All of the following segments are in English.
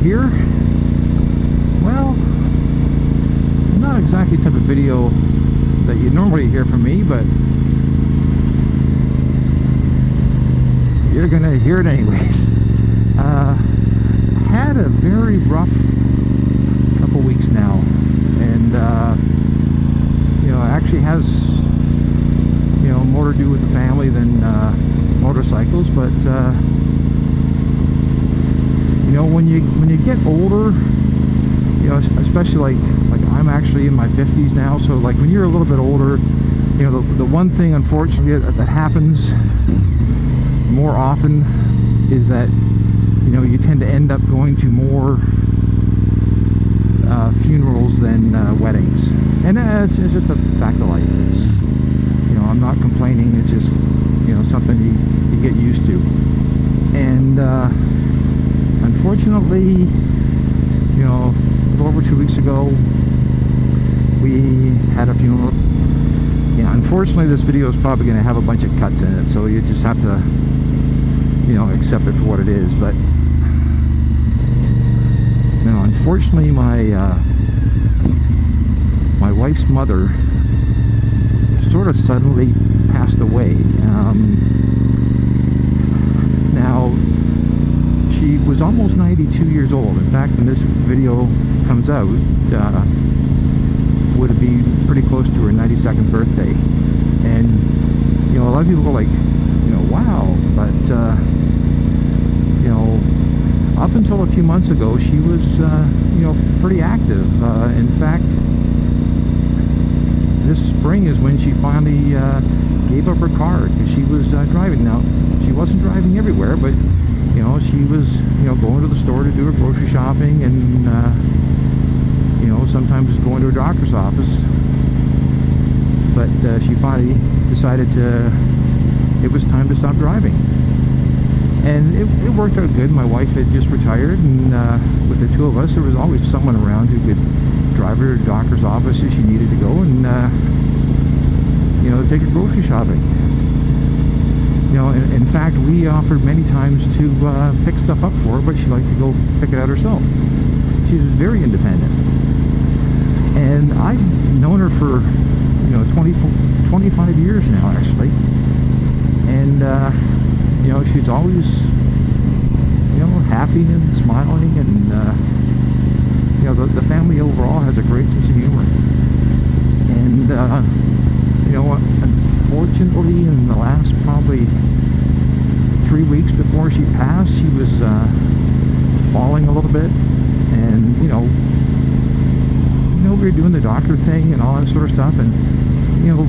here. Well, not exactly the type of video that you normally hear from me, but you're gonna hear it anyways. Had a very rough couple weeks now, and you know, it actually has, you know, more to do with the family than motorcycles, but you know, when you get older, you know, especially like I'm actually in my 50s now, so like when you're a little bit older, you know, the one thing unfortunately that happens more often is that, you know, you tend to end up going to more funerals than weddings, and it's just a fact of life. It's, you know, I'm not complaining, it's just, you know, something you get used to. And unfortunately, you know, a little over 2 weeks ago we had a funeral. Yeah, unfortunately this video is probably going to have a bunch of cuts in it, so you just have to, you know, accept it for what it is. But now, unfortunately, my wife's mother sort of suddenly passed away. Now, she was almost 92 years old. In fact, when this video comes out, would be pretty close to her 92nd birthday. And, you know, a lot of people go like, you know, wow, but, you know, up until a few months ago, she was, you know, pretty active. In fact, this spring is when she finally gave up her car, because she was driving. Now, she wasn't driving everywhere, but, you know, she was, you know, going to the store to do her grocery shopping, and, you know, sometimes going to her doctor's office. But she finally decided it was time to stop driving. And it worked out good. My wife had just retired, and with the two of us, there was always someone around who could drive her to the doctor's office if she needed to go, and you know, take her grocery shopping. You know, in fact, we offered many times to pick stuff up for her, but she liked to go pick it out herself. She was very independent, and I've known her for, you know, 25 years now, actually. And you know, she's always, you know, happy and smiling, and you know, the family overall has a great sense of humor. And you know, unfortunately, in the last probably 3 weeks before she passed, she was falling a little bit, and you know, we were doing the doctor thing and all that sort of stuff, and you know,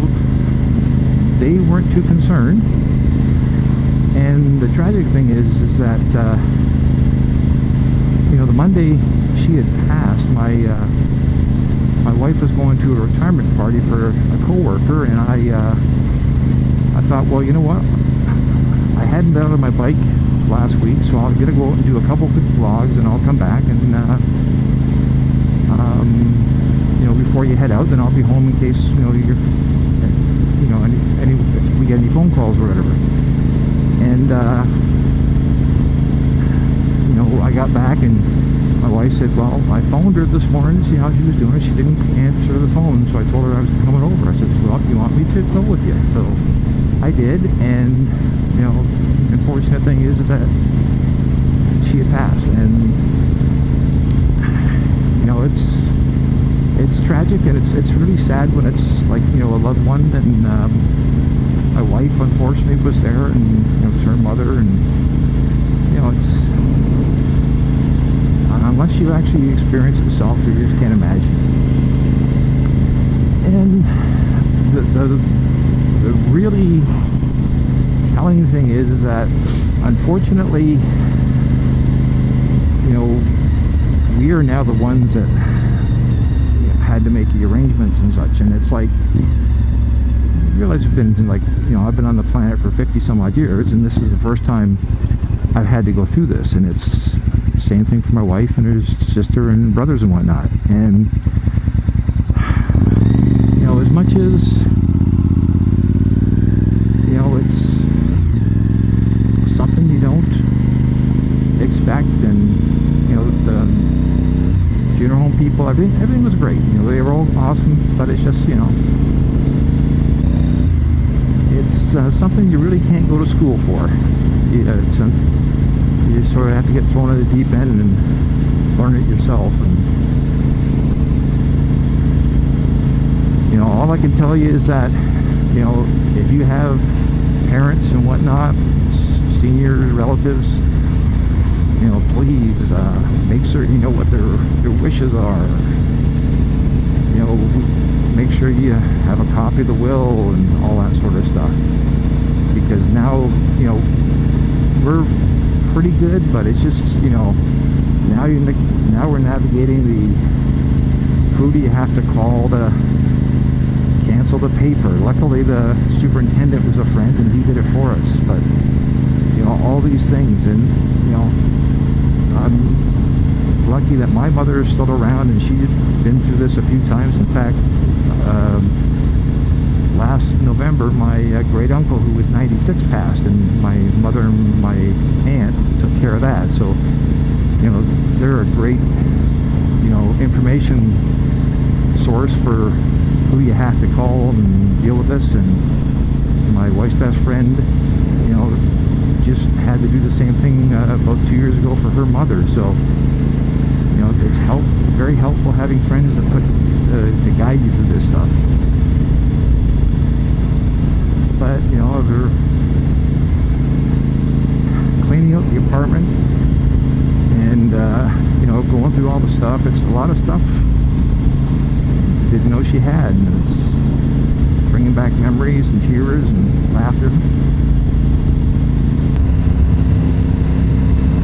they weren't too concerned. And the tragic thing is that you know, the Monday she had passed, my wife was going to a retirement party for a coworker, and I thought, well, you know what, I hadn't been on my bike last week, so I'm gonna go out and do a couple quick vlogs, and I'll come back, and you know, before you head out, then I'll be home in case, you know, if we get any phone calls or whatever. And you know, I got back, and my wife said, well, I phoned her this morning to see how she was doing. She didn't answer the phone, so I told her I was coming over. I said, well, you want me to go with you? So I did. And you know, the unfortunate thing is that she had passed, and you know, it's tragic, and it's really sad when it's like, you know, a loved one. And my wife unfortunately was there, and you know, it was her mother, and you know, it's unless you actually experience it yourself, you just can't imagine. And the really telling thing is that unfortunately, you know, we are now the ones that, you know, had to make the arrangements and such. And it's like, I realize it's been like, you know, I've been on the planet for 50 some odd years, and this is the first time I've had to go through this. And it's the same thing for my wife and her sister and brothers and whatnot. And you know, as much as, you know, it's something you don't expect, and you know, the everything was great. You know, they were all awesome, but it's just, you know, it's something you really can't go to school for. You just sort of have to get thrown at the deep end and learn it yourself. And you know, all I can tell you is that, you know, if you have parents and whatnot, senior relatives, you know, please make certain you know what their wishes are. You know, make sure you have a copy of the will and all that sort of stuff. Because now, you know, we're pretty good, but it's just, you know, now we're navigating the who do you have to call to cancel the paper. Luckily, the superintendent was a friend and he did it for us. But you know, all these things, and you know, I'm lucky that my mother is still around and she's been through this a few times. In fact, last November, my great uncle, who was 96, passed, and my mother and my aunt took care of that. So, you know, they're a great, you know, information source for who you have to call and deal with this. And my wife's best friend, you know, just had to do the same thing about 2 years ago for her mother. So, you know, it's very helpful having friends that to guide you through this stuff. But you know, we're cleaning out the apartment and you know, going through all the stuff. It's a lot of stuff I didn't know she had, and it's bringing back memories and tears and laughter.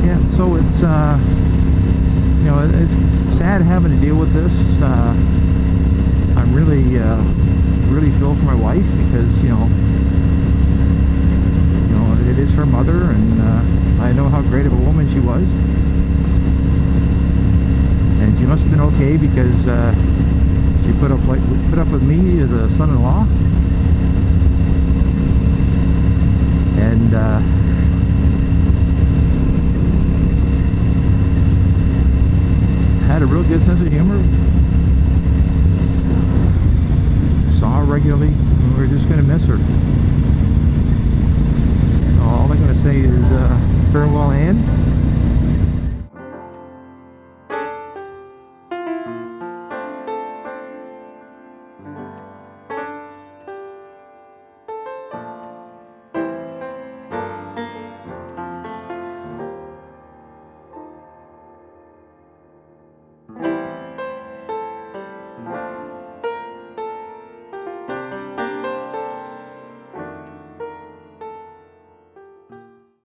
Yeah, so it's you know, it's sad having to deal with this. I'm really feel for my wife, because you know, it is her mother, and I know how great of a woman she was, and she must have been okay, because she put up with me as a son-in-law.